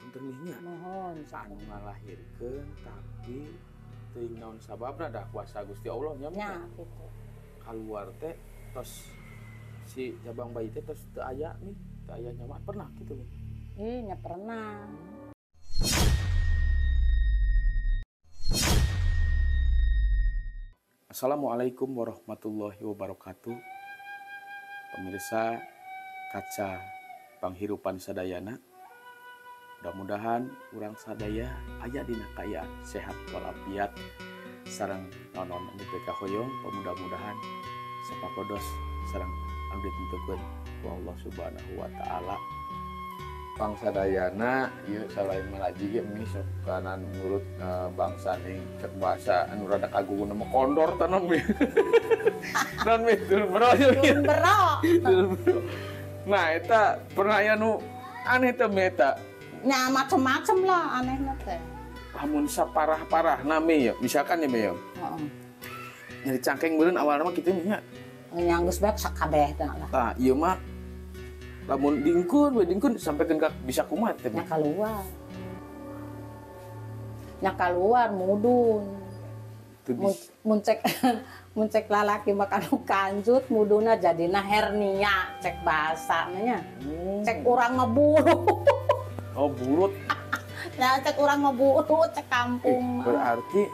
punten nya. Mohon Anu ngalahirkeun tapi teuing naon sababna da kuasa Gusti Allah nya. Nya gitu. Kaluar teh tos si jabang bayi teh tos teu aya nih, teu aya nyaman pernah gitu. Nya pernah. Assalamualaikum warahmatullahi wabarakatuh. Pemirsa kaca panghirupan sadayana. Mudah-mudahan urang sadaya aya dina kaayaan sehat walafiat sareng nonon anu peka hoyong. Mudah-mudahan sapakodos sareng anu ditentukeun ku Allah Subhanahu wa taala. Pangsadayana ieu selain malaji ge mi sok kanan nurut bangsa ning cek bahasa anu rada kagugun nama kondor tanam mi. Dan mi turun bero. Nah eta pernah aya nu aneh teh mi eta. Nya macem-macem lah anehna teh. Lamun saparah-parah nami ya, misalkan ya mi ya. Heeh. Nyari cangkeng beureun awalna mah kitu nya. Nya geus bae sakabeh teh lah. Tah ieu mah lamun dingkun sampekeun ka bisa kumaha teh. Nya keluar mudun. Muncek lalaki makan kanjut muduna jadina hernia cek bahasa nya. Cek urang ngeburu. Oh burut. Nah cek urang ngeburu cek kampung. Berarti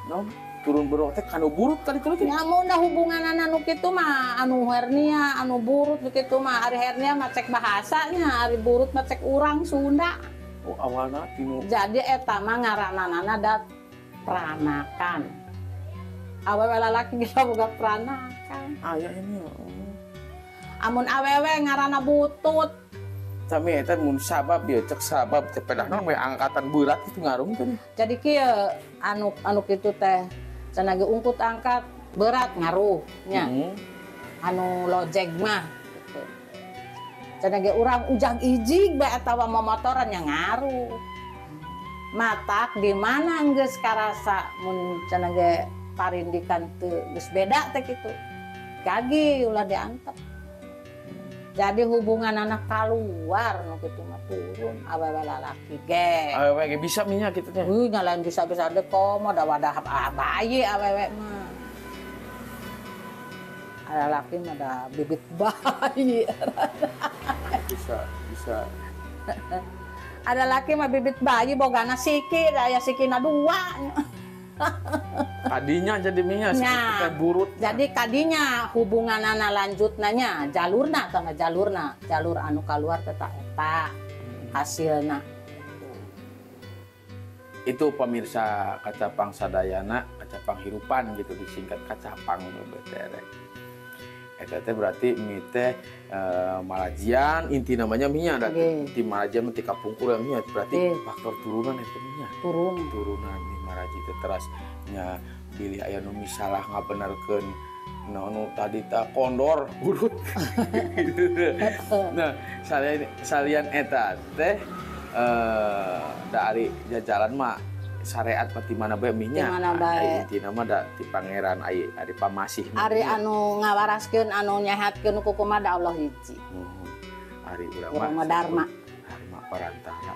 non turun bero teh kanu burut tadi kalau gitu. Namun dah hubungan anu kitu mah anu hernia, anu burut kitu mah ari hernia mah cek bahasanya, ari burut mah cek urang Sunda. Oh awalna tinu. Jadi eta mah ngaranana da pranakan. Awewe lalaki kita boga pranakan. Aya ini. Amun awewe ngaranna butut. Tapi eta mun sabab ya cek sabab teh pedahna we angkatan berat itu ngarung teh. Jadi kieu anu kitu teh cenah ge ungkut angkat berat ngaruh nya. Anu lojeg mah gitu. Cenah ge urang ujang ijig bae atawa momotoran yang ngaruh. Matak di mana geus karasa mun cenah ge parindikan teu geus beda teh kitu. Gagi ulah diantep. Jadi hubungan anak keluar nu kitu mah turun awewe lalaki ge. Awewe ge bisa minyak kitu teh. Nya lain bisa-bisa deh komo da wadah bayi awewe mah. Ada laki mah da bibit bayi. Bisa. Ada laki mah bibit bayi bogana siki, aya sikina dua. Kadinya jadi minyak seperti burut. Jadi kadinya hubungan anak lanjut nanya jalurna jalur anu keluar tetap eta hasilna. Itu pemirsa Kacapang Sadayana, Kacapang Hirupan gitu disingkat Kacapang BTR. Eta teh berarti mi teh malajian inti namanya minyak di malajian mah ti kapungkur minyak berarti faktor turunan eta minyak. Turunan mi malaji teh teras nya bilih aya nu misalah ngabenerkeun nu tadi ta kondor burut. Nah, salian eta teh dari jajalan mah syariat pati mana bae minyak. Intina mah da ti pangeran ari pamasih. Ari anu ngawaraskeun anu nyehatkeun ku kumaha da Allah hiji. Ari urang mah dharma. Dharma parantara.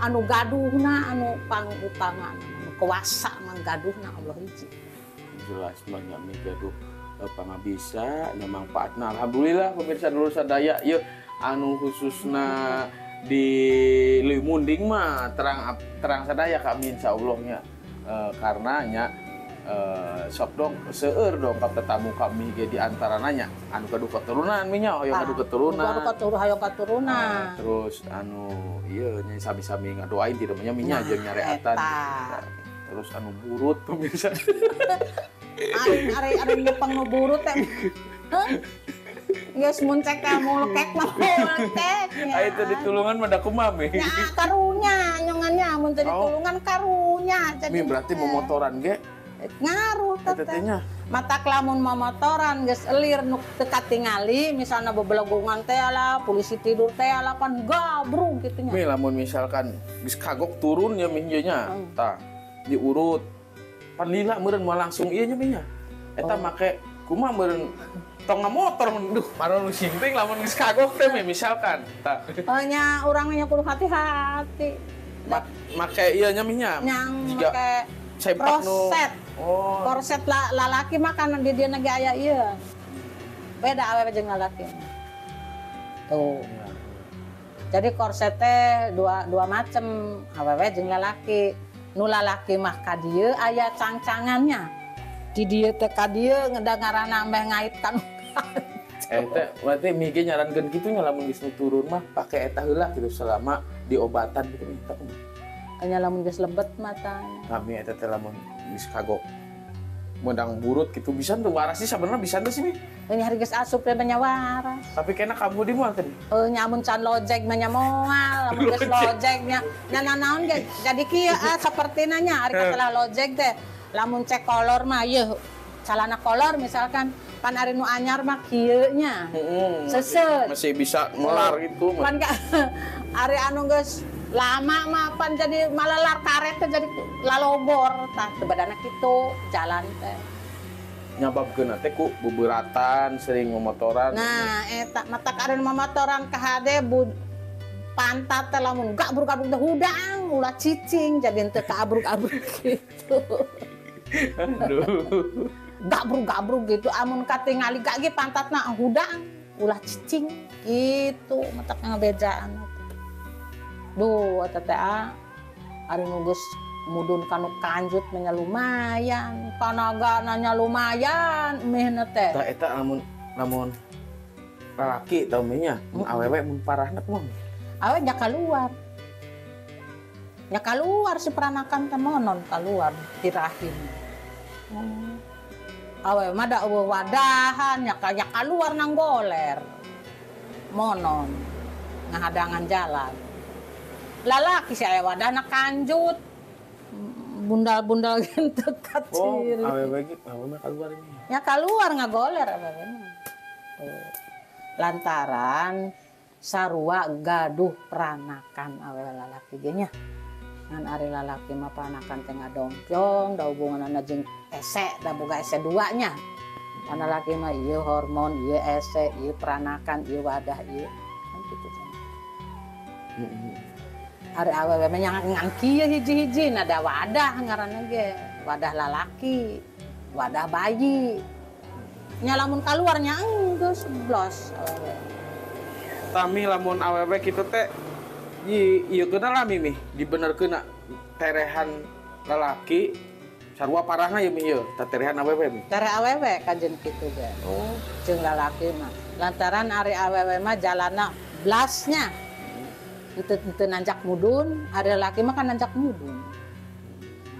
Anu gaduhna anu pangutangan anu kuasa manggaduhna Allah hiji. Jelas banyak mi gaduh pangabisa nya manfaatna alhamdulillah pemirsa dulur sadaya ieu anu khususna di Leuwi Munding mah terang sadaya kami insyaallah nya karena nya sok dong seueur dong ka tetamu kami ge di antarananya anu gaduh keturunan minya hoyong gaduh keturunan. Hoyong keturunan. Terus anu ieu nya sami-sami ngadoain ti namanya minya jeung nyareatan. Terus anu burut pemirsa. Ari nyepeng nu burut teh. Geus muncek ka mulkek mah mulkek. Aya teh ditulungan mah da kumaha mi. Ya karunya nyongannya mun teh ditulungan karunya. Mi berarti momotoran ge ngaruh Eta teteh. teh nya. Mata lamun momotoran geus elir nu teu katingali misalna bebelegungan teh lah polisi tidur teh lah pan gabrung kitu nya. Mi lamun misalkan geus kagok turun ya mi ieu nya. Tah diurut. Pan lila meureun moal langsung ieu nya mi nya. Eta make kumaha meureun tong motor duh maron nu sinting lamun geus kagok teh mi misalkan. Tah. Nya urang nya kudu hati-hati. Make ieu nya mi nya. Yang Jiga make sepak nu. korset. Oh. Korset lalaki mah kan di dieu ge aya ieu. Beda awewe jeung lalaki. Tuh. Jadi korset teh dua macem awewe jeung lalaki. Nu lalaki mah ka dieu aya cangcangannya. Di dieu teh ka dieu ngedangaranna meh ngaitkan. Teh berarti mige nyarankeun kitu nya lamun geus turun mah pake eta heula gitu selama diobatan gitu eta kumaha. Anya lamun geus lebet matanya. Kami eta teh lamun geus kagok mendang burut gitu bisa tuh waras sih sebenarnya bisa tuh sih. Ini hari geus asup teh banyak waras. Tapi kena kamu di moal teh. Nyamun can lojek mah nya moal, lamun geus lojeknya. Nya naon jadi kieu sapertina nya ari katalah lojek teh. Lamun cek kolor mah yeuh calana kolor misalkan pan ari nu anyar mah kieu nya. Seuseut. Masih bisa melar gitu. Pan ka ari anu geus lama mah pan jadi malalar karet teh jadi lalobor tah teu badana kitu jalan teh. Nyababkeun teh ku beberatan sering memotoran. Nah, eta mata karen memotoran ka hade pantat teh lamun gabruk-gabruk teh hudang ulah cicing jadi teu kaabruk-abruk gitu. Aduh. Gabruk-gabruk gitu amun katingali gak ge pantatna hudang ulah cicing gitu mata ngabejaan. Duh, eta teh ari nu geus mudun kanu kanjut nya lumayan, panagana lumayan mehna teh. Tah eta lamun lalaki tau meh nya, awewe mun parahna kumaha? Awe nya kaluar. Nya kaluar si peranakan teh monon kaluar di rahim. Awe mah da eueuh wadahan nya kaluar nang goler. Monon ngahadangan jalan. Lalaki si aya wadahna kanjut. Bundal-bundal gitu kecil. Oh, awewe gitu, awewe keluar ini. Ya keluar ngagoler awewe. Lantaran sarua gaduh peranakan awewe lalaki ge nya. Ngan ari lalaki mah peranakan teh ngadongkyong, da hubunganna jeung ese, da boga ese dua nya. Kan lalaki mah ieu hormon, ieu ese, ieu peranakan, ieu wadah ieu. Kan kitu cenah. Ari awewe mah ngan kieu hiji-hiji ada wadah ngaranna ge, wadah lalaki, wadah bayi. Nya lamun kaluarnya geus blos awewe. Tami lamun awewe kitu teh ieu keuna lami mi dibenerkeun terehan lalaki sarua parahna ieu mi ieu terehan awewe mi. Tere awewe kajen kitu ge. Oh, Jeung lalaki mah. Lantaran ari awewe mah jalanna blasnya. Itu nanjak mudun, ada laki mah kan nanjak mudun.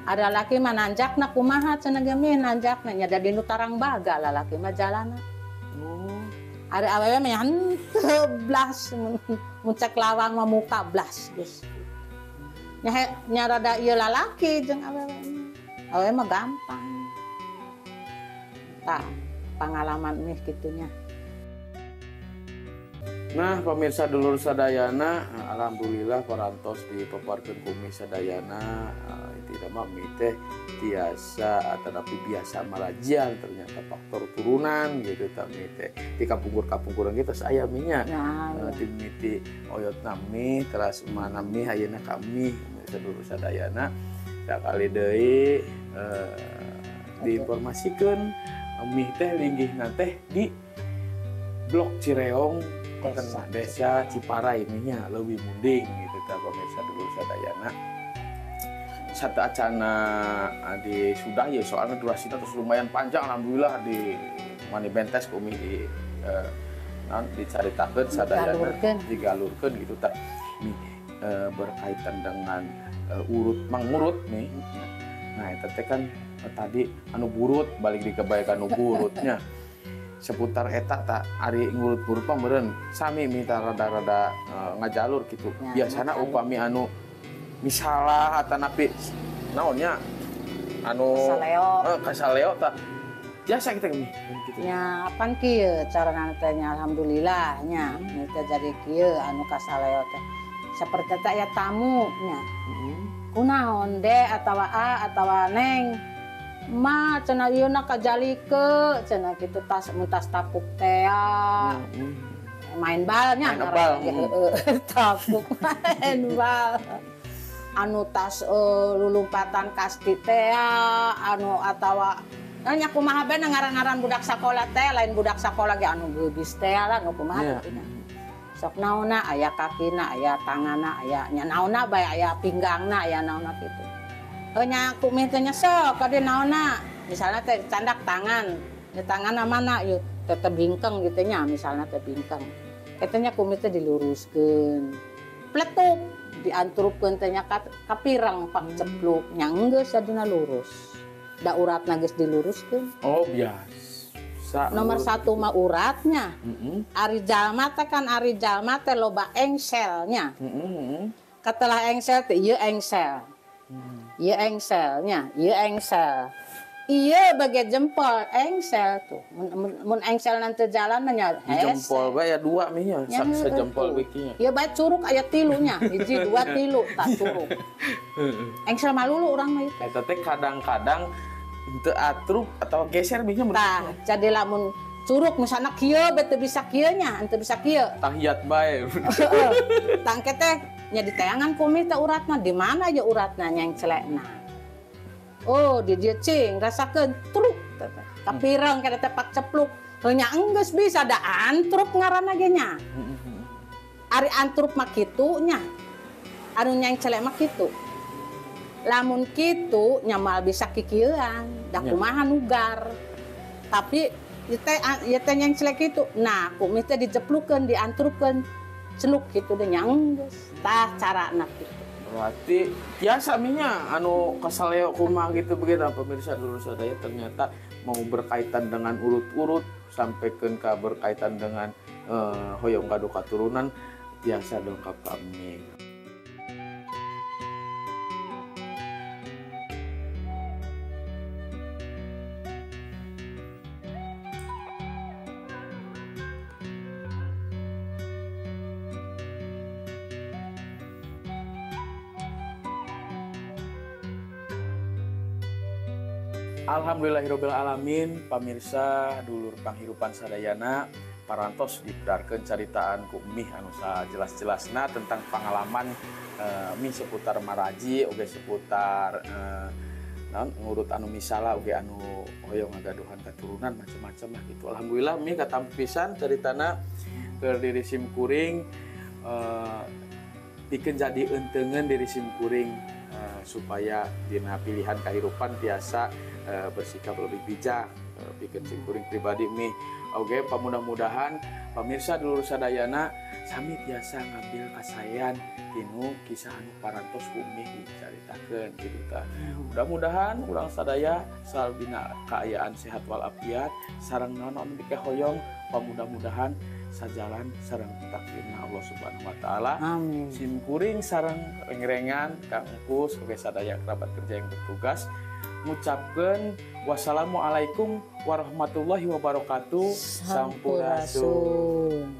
Ada laki mah nanjakna kumaha cenah ge meh nanjakna nya da dinu tarang baga lalaki mah jalanna. Ada awewe mah henteu blas mun cek lawang mah muka blas geus. Nya rada ieu lalaki jeung awewe mah. Awewe mah gampang. Tah pengalaman meh kitunya. Nah, pemirsa dulur sadayana, alhamdulillah parantos dipaparkeun ku mi sadayana tidak mah mi teh tiasa tetapi biasa malajian ternyata faktor turunan gitu tami teh di kampung-kampunguran kita saya minya ti miti oyot nami teras mana mi ayeuna kami dulur sadayana sakali deui diinformasikeun mi teh linggihna teh di Blok Cireong desa Ciparai ininya lebih munding gitu ta pemirsa dulur sadayana. Satu acana di sudah ya soalnya durasinya terus lumayan panjang alhamdulillah di mani bentes kumi di dicaritakeun sadayana digalurkeun gitu ta berkaitan dengan urut mangurut nih. Nah eta teh kan tadi anu burut balik dikebayakan anu burutnya. Seputar eta tak ari ngurut-ngurut mah meureun sami minta rada-rada ngajalur gitu. Biasana upami anu misalah atanapi naonnya anu Kasaleo. kasaleo tak biasa kita mi gitu. Nya pan kieu cara teh nya alhamdulillah nya teh jadi kieu anu kasaleo teh saperti teh aya tamu nya kunaon de atawa a atawa neng ma cenah ieu na kajalike cenah kitu tas muntas tapuk teh main bal nya Main bal. tapuk main bal anu tas lulumpatan kasti teh anu atawa nya kumaha bae ngaran-ngaran budak sakola teh lain budak sakola ge anu geubis teh lah nu kumaha teh sok naonna aya kakina aya tangana aya nya naonna bae aya pinggangna aya naonna kitu nya kumih teh nya sok kade naonna misalna teh candak tangan di tanganna mana ieu teh bingkeng gitu nya misalna teh bingkeng eta nya kumih teh diluruskeun pletuk diantrupkeun teh nya kapireng pak cepluk nya geus sadina lurus da uratna geus diluruskeun. Oh biasa. Nomor satu mah uratnya. Ari jalma teh kan ari jalma teh loba engselnya. Katalah engsel teh ieu engsel. Ieu engselnya, ieu engsel. Ieu bage jempol engsel tuh. Mun engsel nanti jalan nya jempol bae ya dua mih nya sejempol bikinya. Ieu bae curug aya tilunya, hiji dua tilu tak curug. Engsel malulu urang mah ieu. Eta teh kadang-kadang teu atrup atau geser binya tah jadi lamun curug misalnya kieu bete bisa kieu nya henteu bisa kieu tahiyat bae tangke teh nya di tayangan kumi teh uratna di mana ya uratna nya yang celekna oh di dieu cing rasakeun truk kapireng kada teh pak cepluk nya enggeus bisa da antrup ngaranna ge nya ari antrup mah kitu nya anu nyang celek mah kitu lamun kitu nyamal bisa kikieuan da kumaha nugar tapi ieu teh yang celek kitu nah kumis teh dijeplukkeun diantrupkeun celuk kitu teh nya geus tah carana kitu berarti biasa minya anu kasaleo kumaha gitu begitu pemirsa dulu sadaya ternyata mau berkaitan dengan urut-urut sampaikeun ka berkaitan dengan hoyong kadu katurunan biasa dongkap kami. Alhamdulillahirabbil alamin, pamirsa dulur panghirupan sadayana parantos dibedarkeun caritaan ku Mih anu sajelas-jelasna tentang pengalaman Mih seputar maraji oge seputar ngurut anu misala oge anu hoyong ngagaduhan katurunan macam-macam lah gitu. Alhamdulillah Mih katampi pisan caritana keur diri simkuring pikeun jadi enteungeun diri simkuring supaya dina pilihan kahirupan biasa bersikap lebih bijak bikin simkuring pribadi Mih oke mudah-mudahan pemirsa dulur sadayana sami biasa ngambil kasayan tinu kisah anu parantos ku Mih dicaritakeun gitu ta mudah-mudahan urang sadaya selalu dina kaayaan sehat walafiat sareng naon bika hoyong mudah-mudahan sajalan sareng takdirna Allah Subhanahu wa taala. Amin. Simkuring sareng rengrengan Kang Empus oge sadaya kerabat kerja yang bertugas ngucapkeun wassalamualaikum warahmatullahi wabarakatuh. Sampurasun.